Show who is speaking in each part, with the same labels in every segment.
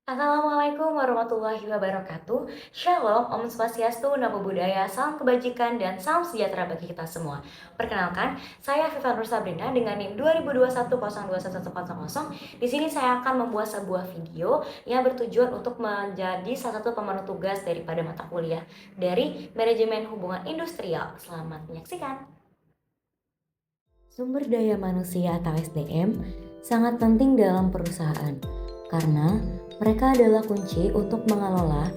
Speaker 1: Assalamualaikum warahmatullahi wabarakatuh. Shalom, Om Swastiastu, Namo Buddhaya, salam kebajikan dan salam sejahtera bagi kita semua. Perkenalkan, saya Viva Nur Sabrina dengan NIM 2021021100. Di sini saya akan membuat sebuah video yang bertujuan untuk menjadi salah satu pemenuh tugas daripada mata kuliah dari Manajemen Hubungan Industrial. Selamat menyaksikan. Sumber daya manusia atau SDM sangat penting dalam perusahaan karena mereka adalah kunci untuk mengelola,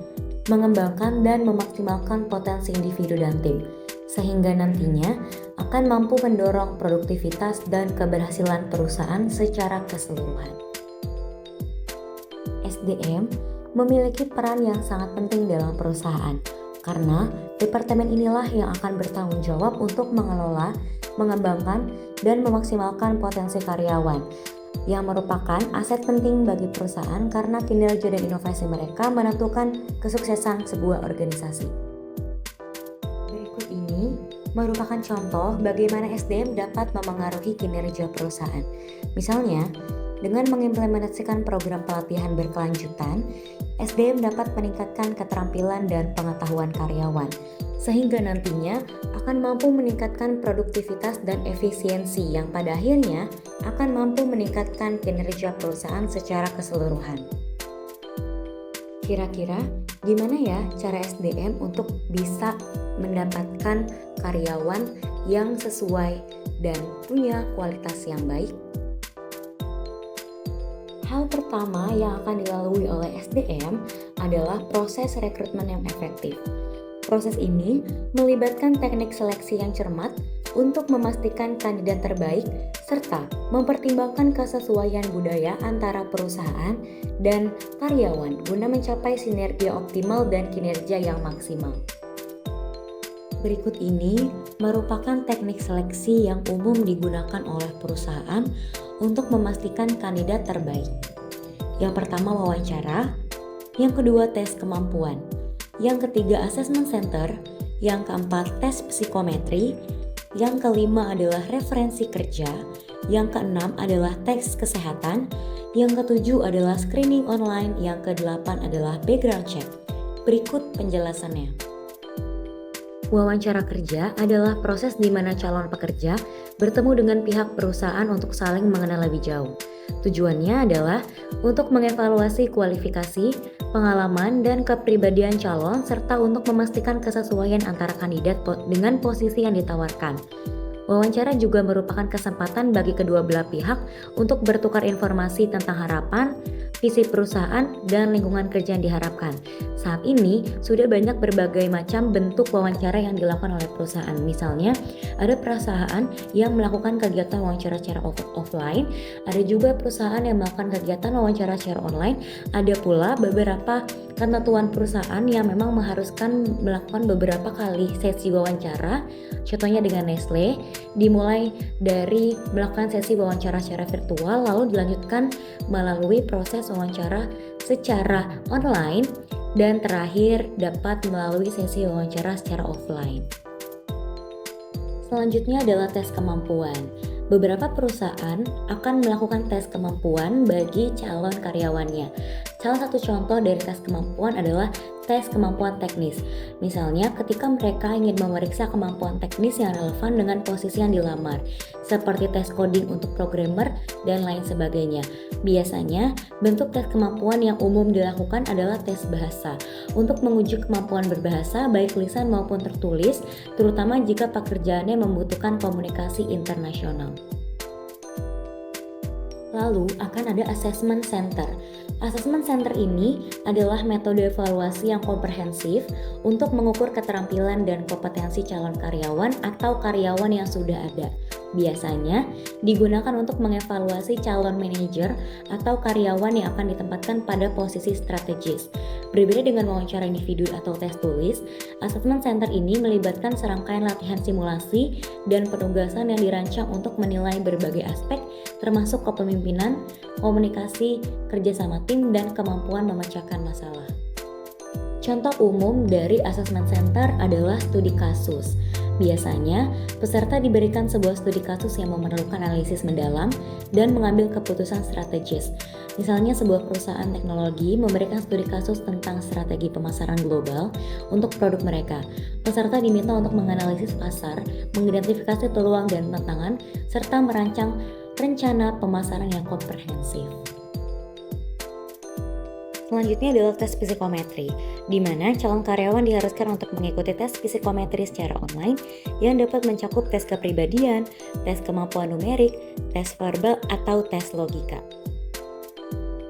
Speaker 1: mengembangkan, dan memaksimalkan potensi individu dan tim, sehingga nantinya akan mampu mendorong produktivitas dan keberhasilan perusahaan secara keseluruhan. SDM memiliki peran yang sangat penting dalam perusahaan karena departemen inilah yang akan bertanggung jawab untuk mengelola, mengembangkan, dan memaksimalkan potensi karyawan yang merupakan aset penting bagi perusahaan karena kinerja dan inovasi mereka menentukan kesuksesan sebuah organisasi. Berikut ini merupakan contoh bagaimana SDM dapat memengaruhi kinerja perusahaan. Misalnya, dengan mengimplementasikan program pelatihan berkelanjutan, SDM dapat meningkatkan keterampilan dan pengetahuan karyawan, sehingga nantinya akan mampu meningkatkan produktivitas dan efisiensi yang pada akhirnya akan mampu meningkatkan kinerja perusahaan secara keseluruhan. Kira-kira gimana ya cara SDM untuk bisa mendapatkan karyawan yang sesuai dan punya kualitas yang baik? Hal pertama yang akan dilalui oleh SDM adalah proses rekrutmen yang efektif. Proses ini melibatkan teknik seleksi yang cermat untuk memastikan kandidat terbaik serta mempertimbangkan kesesuaian budaya antara perusahaan dan karyawan guna mencapai sinergi optimal dan kinerja yang maksimal. Berikut ini merupakan teknik seleksi yang umum digunakan oleh perusahaan untuk memastikan kandidat terbaik. Yang pertama wawancara, yang kedua tes kemampuan, yang ketiga assessment center, yang keempat tes psikometri, yang kelima adalah referensi kerja, yang keenam adalah tes kesehatan, yang ketujuh adalah screening online, yang kedelapan adalah background check. Berikut penjelasannya. Wawancara kerja adalah proses di mana calon pekerja bertemu dengan pihak perusahaan untuk saling mengenal lebih jauh. Tujuannya adalah untuk mengevaluasi kualifikasi, pengalaman, dan kepribadian calon serta untuk memastikan kesesuaian antara kandidat dengan posisi yang ditawarkan. Wawancara juga merupakan kesempatan bagi kedua belah pihak untuk bertukar informasi tentang harapan, visi perusahaan, dan lingkungan kerja yang diharapkan. Saat ini, sudah banyak berbagai macam bentuk wawancara yang dilakukan oleh perusahaan. Misalnya, ada perusahaan yang melakukan kegiatan wawancara secara offline, ada juga perusahaan yang melakukan kegiatan wawancara secara online, ada pula beberapa ketentuan perusahaan yang memang mengharuskan melakukan beberapa kali sesi wawancara. Contohnya dengan Nestle, dimulai dari melakukan sesi wawancara secara virtual lalu dilanjutkan melalui proses wawancara secara online dan terakhir dapat melalui sesi wawancara secara offline. Selanjutnya adalah tes kemampuan. Beberapa perusahaan akan melakukan tes kemampuan bagi calon karyawannya. Salah satu contoh dari tes kemampuan adalah tes kemampuan teknis. Misalnya ketika mereka ingin memeriksa kemampuan teknis yang relevan dengan posisi yang dilamar, seperti tes coding untuk programmer dan lain sebagainya. Biasanya, bentuk tes kemampuan yang umum dilakukan adalah tes bahasa untuk menguji kemampuan berbahasa baik lisan maupun tertulis, terutama jika pekerjaannya membutuhkan komunikasi internasional. Lalu akan ada assessment center. Assessment center ini adalah metode evaluasi yang komprehensif untuk mengukur keterampilan dan kompetensi calon karyawan atau karyawan yang sudah ada. Biasanya digunakan untuk mengevaluasi calon manajer atau karyawan yang akan ditempatkan pada posisi strategis. Berbeda dengan wawancara individu atau tes tulis, assessment center ini melibatkan serangkaian latihan simulasi dan penugasan yang dirancang untuk menilai berbagai aspek termasuk kepemimpinan, komunikasi, kerjasama tim, dan kemampuan memecahkan masalah. Contoh umum dari assessment center adalah studi kasus. Biasanya, peserta diberikan sebuah studi kasus yang memerlukan analisis mendalam dan mengambil keputusan strategis. Misalnya sebuah perusahaan teknologi memberikan studi kasus tentang strategi pemasaran global untuk produk mereka. Peserta diminta untuk menganalisis pasar, mengidentifikasi peluang dan tantangan, serta merancang rencana pemasaran yang komprehensif. Selanjutnya adalah tes psikometri, di mana calon karyawan diharuskan untuk mengikuti tes psikometri secara online yang dapat mencakup tes kepribadian, tes kemampuan numerik, tes verbal, atau tes logika.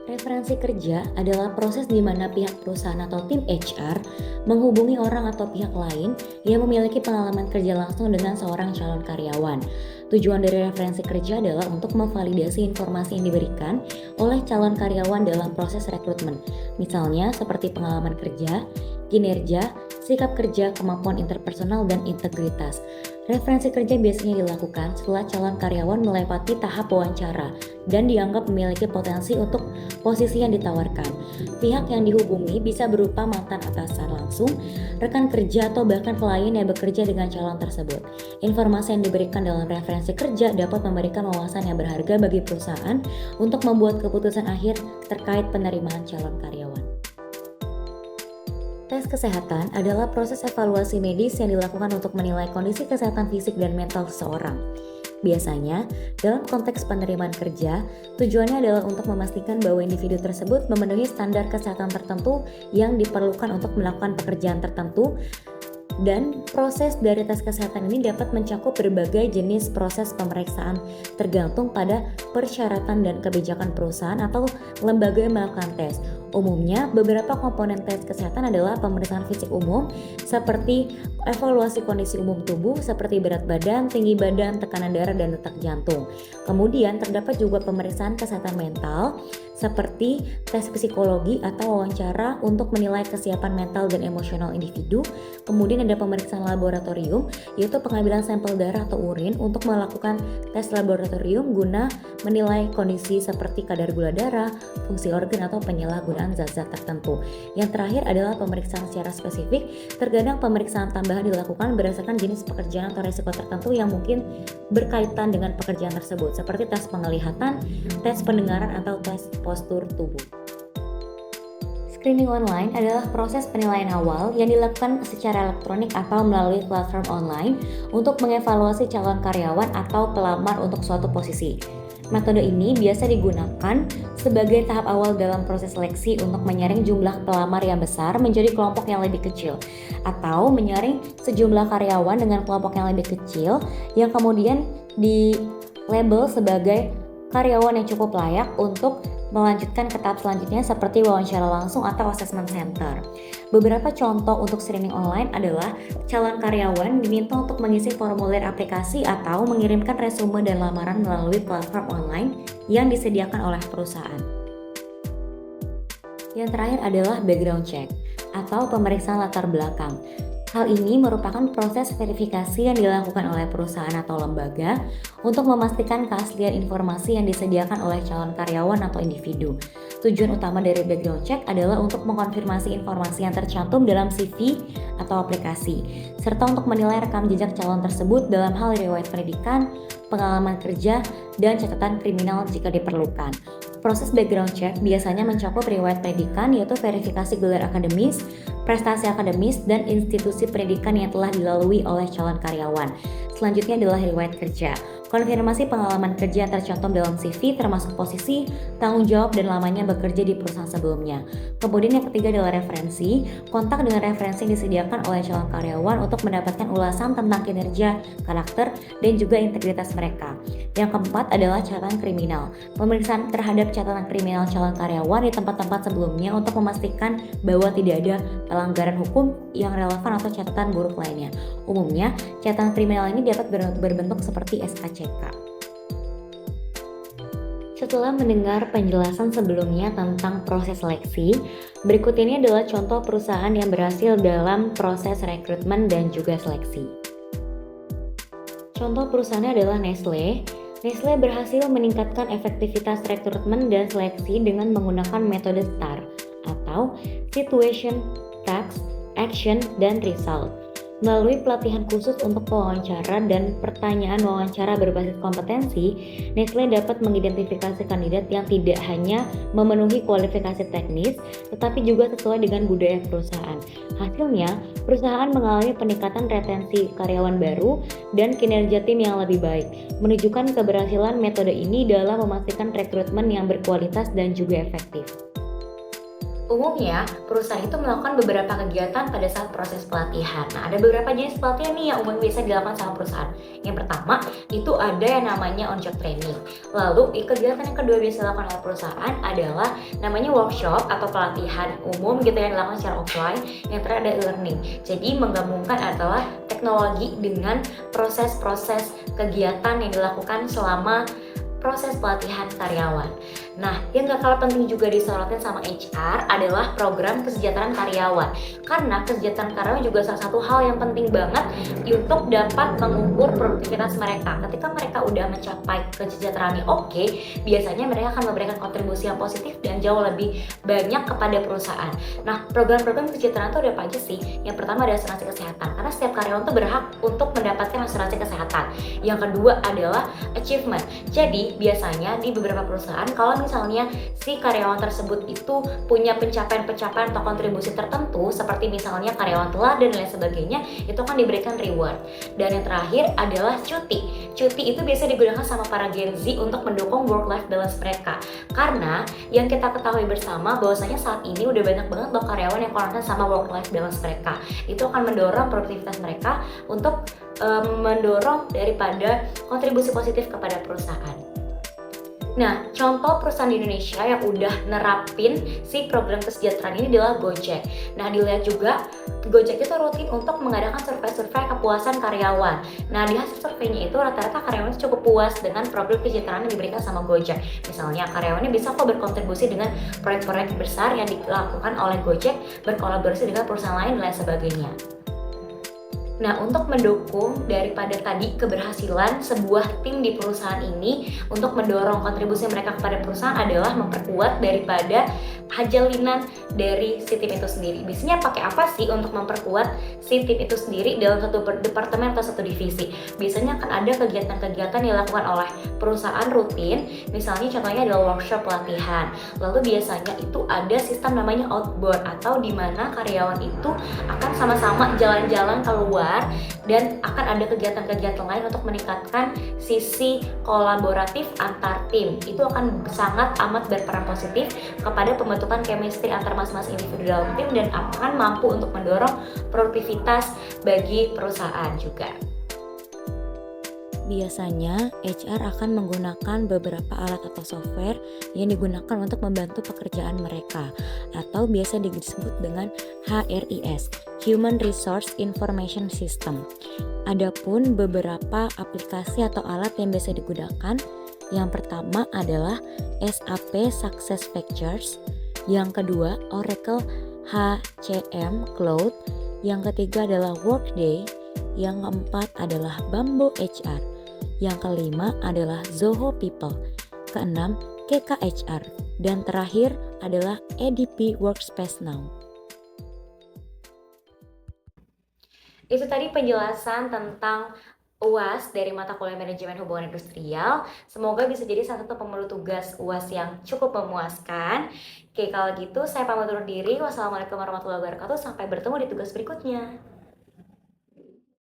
Speaker 1: Referensi kerja adalah proses di mana pihak perusahaan atau tim HR menghubungi orang atau pihak lain yang memiliki pengalaman kerja langsung dengan seorang calon karyawan. Tujuan dari referensi kerja adalah untuk memvalidasi informasi yang diberikan oleh calon karyawan dalam proses rekrutmen, misalnya seperti pengalaman kerja, kinerja, sikap kerja, kemampuan interpersonal, dan integritas. Referensi kerja biasanya dilakukan setelah calon karyawan melewati tahap wawancara dan dianggap memiliki potensi untuk posisi yang ditawarkan. Pihak yang dihubungi bisa berupa mantan atasan langsung, rekan kerja, atau bahkan klien yang bekerja dengan calon tersebut. Informasi yang diberikan dalam referensi kerja dapat memberikan wawasan yang berharga bagi perusahaan untuk membuat keputusan akhir terkait penerimaan calon karyawan. Tes kesehatan adalah proses evaluasi medis yang dilakukan untuk menilai kondisi kesehatan fisik dan mental seseorang. Biasanya, dalam konteks penerimaan kerja, tujuannya adalah untuk memastikan bahwa individu tersebut memenuhi standar kesehatan tertentu yang diperlukan untuk melakukan pekerjaan tertentu, dan proses dari tes kesehatan ini dapat mencakup berbagai jenis proses pemeriksaan tergantung pada persyaratan dan kebijakan perusahaan atau lembaga yang melakukan tes. Umumnya, beberapa komponen tes kesehatan adalah pemeriksaan fisik umum seperti evaluasi kondisi umum tubuh seperti berat badan, tinggi badan, tekanan darah, dan detak jantung. Kemudian terdapat juga pemeriksaan kesehatan mental seperti tes psikologi atau wawancara untuk menilai kesiapan mental dan emosional individu. Kemudian ada pemeriksaan laboratorium, yaitu pengambilan sampel darah atau urin untuk melakukan tes laboratorium guna menilai kondisi seperti kadar gula darah, fungsi organ, atau penyalahgunaan zat-zat tertentu. Yang terakhir adalah pemeriksaan secara spesifik. Terkadang pemeriksaan tambahan dilakukan berdasarkan jenis pekerjaan atau risiko tertentu yang mungkin berkaitan dengan pekerjaan tersebut, seperti tes penglihatan, tes pendengaran, atau tes postur tubuh. Screening online adalah proses penilaian awal yang dilakukan secara elektronik atau melalui platform online untuk mengevaluasi calon karyawan atau pelamar untuk suatu posisi. Metode ini biasa digunakan sebagai tahap awal dalam proses seleksi untuk menyaring jumlah pelamar yang besar menjadi kelompok yang lebih kecil, atau menyaring sejumlah karyawan dengan kelompok yang lebih kecil yang kemudian di-label sebagai karyawan yang cukup layak untuk melanjutkan ke tahap selanjutnya seperti wawancara langsung atau assessment center. Beberapa contoh untuk screening online adalah calon karyawan diminta untuk mengisi formulir aplikasi atau mengirimkan resume dan lamaran melalui platform online yang disediakan oleh perusahaan. Yang terakhir adalah background check atau pemeriksaan latar belakang. Hal ini merupakan proses verifikasi yang dilakukan oleh perusahaan atau lembaga untuk memastikan keaslian informasi yang disediakan oleh calon karyawan atau individu. Tujuan utama dari background check adalah untuk mengkonfirmasi informasi yang tercantum dalam CV atau aplikasi, serta untuk menilai rekam jejak calon tersebut dalam hal riwayat pendidikan, pengalaman kerja, dan catatan kriminal jika diperlukan. Proses background check biasanya mencakup riwayat pendidikan, yaitu verifikasi gelar akademis, prestasi akademis, dan institusi pendidikan yang telah dilalui oleh calon karyawan. Selanjutnya adalah riwayat kerja. Konfirmasi pengalaman kerja yang tercantum dalam CV termasuk posisi, tanggung jawab, dan lamanya bekerja di perusahaan sebelumnya. Kemudian yang ketiga adalah referensi. Kontak dengan referensi yang disediakan oleh calon karyawan untuk mendapatkan ulasan tentang kinerja, karakter, dan juga integritas mereka. Yang keempat adalah catatan kriminal. Pemeriksaan terhadap catatan kriminal calon karyawan di tempat-tempat sebelumnya untuk memastikan bahwa tidak ada pelanggaran hukum yang relevan atau catatan buruk lainnya. Umumnya, catatan kriminal ini dapat berbentuk seperti SKCK. Setelah mendengar penjelasan sebelumnya tentang proses seleksi, berikut ini adalah contoh perusahaan yang berhasil dalam proses rekrutmen dan juga seleksi. Contoh perusahaannya adalah Nestle. Nestle berhasil meningkatkan efektivitas rekrutmen dan seleksi dengan menggunakan metode STAR atau Situation, Task, Action, dan Result. Melalui pelatihan khusus untuk wawancara dan pertanyaan wawancara berbasis kompetensi, Nestle dapat mengidentifikasi kandidat yang tidak hanya memenuhi kualifikasi teknis, tetapi juga sesuai dengan budaya perusahaan. Hasilnya, perusahaan mengalami peningkatan retensi karyawan baru dan kinerja tim yang lebih baik, menunjukkan keberhasilan metode ini dalam memastikan rekrutmen yang berkualitas dan juga efektif. Umumnya, perusahaan itu melakukan beberapa kegiatan pada saat proses pelatihan. Nah, ada beberapa jenis pelatihan nih yang umum biasa dilakukan sama perusahaan. Yang pertama, itu ada yang namanya on-job training. Lalu, kegiatan yang kedua biasa dilakukan oleh perusahaan adalah namanya workshop atau pelatihan umum gitu yang dilakukan secara offline. Yang terakhir ada e-learning. Jadi, menggabungkan adalah teknologi dengan proses-proses kegiatan yang dilakukan selama proses pelatihan karyawan. Nah, yang gak kalah penting juga disorotin sama HR adalah program kesejahteraan karyawan. Karena kesejahteraan karyawan juga salah satu hal yang penting banget untuk dapat mengukur produktivitas mereka. Ketika mereka udah mencapai kesejahteraan yang oke, biasanya mereka akan memberikan kontribusi yang positif dan jauh lebih banyak kepada perusahaan. Nah, program-program kesejahteraan itu ada apa aja sih? Yang pertama ada asuransi kesehatan, karena setiap karyawan tuh berhak untuk mendapatkan asuransi kesehatan. Yang kedua adalah achievement. Jadi, biasanya di beberapa perusahaan kalau misalnya si karyawan tersebut itu punya pencapaian-pencapaian atau kontribusi tertentu seperti misalnya karyawan teladan dan lain sebagainya, itu akan diberikan reward. Dan yang terakhir adalah cuti. Cuti itu biasa digunakan sama para Gen Z untuk mendukung work-life balance mereka. Karena yang kita ketahui bersama bahwasanya saat ini udah banyak banget loh karyawan yang concern sama work-life balance mereka. Itu akan mendorong produktivitas mereka untuk mendorong daripada kontribusi positif kepada perusahaan. Nah, contoh perusahaan di Indonesia yang udah nerapin si program kesejahteraan ini adalah Gojek. Nah, dilihat juga Gojek itu rutin untuk mengadakan survei-survei kepuasan karyawan. Nah, di hasil surveinya itu rata-rata karyawan cukup puas dengan program kesejahteraan yang diberikan sama Gojek. Misalnya, karyawannya bisa kok berkontribusi dengan proyek-proyek besar yang dilakukan oleh Gojek, berkolaborasi dengan perusahaan lain dan lain sebagainya. Nah, untuk mendukung daripada tadi keberhasilan sebuah tim di perusahaan ini untuk mendorong kontribusi mereka kepada perusahaan adalah memperkuat daripada jalinan dari si tim itu sendiri. Biasanya pakai apa sih untuk memperkuat si tim itu sendiri dalam satu departemen atau satu divisi? Biasanya akan ada kegiatan-kegiatan yang dilakukan oleh perusahaan rutin, misalnya contohnya adalah workshop pelatihan. Lalu biasanya itu ada sistem namanya outbound atau di mana karyawan itu akan sama-sama jalan-jalan keluar dan akan ada kegiatan-kegiatan lain untuk meningkatkan sisi kolaboratif antar tim. Itu akan sangat amat berperan positif kepada pembentukan chemistry antar masing-masing individu dalam tim dan akan mampu untuk mendorong produktivitas bagi perusahaan juga. Biasanya, HR akan menggunakan beberapa alat atau software yang digunakan untuk membantu pekerjaan mereka, atau biasa disebut dengan HRIS, Human Resource Information System. Adapun beberapa aplikasi atau alat yang biasa digunakan, yang pertama adalah SAP SuccessFactors, yang kedua Oracle HCM Cloud, yang ketiga adalah Workday, yang keempat adalah Bamboo HR, yang kelima adalah Zoho People, keenam KKHR, dan terakhir adalah ADP Workspace Now. Itu tadi penjelasan tentang UAS dari mata kuliah manajemen hubungan industrial. Semoga bisa jadi salah satu pemelu tugas UAS yang cukup memuaskan. Oke, kalau gitu saya pamit undur diri. Wassalamualaikum warahmatullahi wabarakatuh. Sampai bertemu di tugas berikutnya.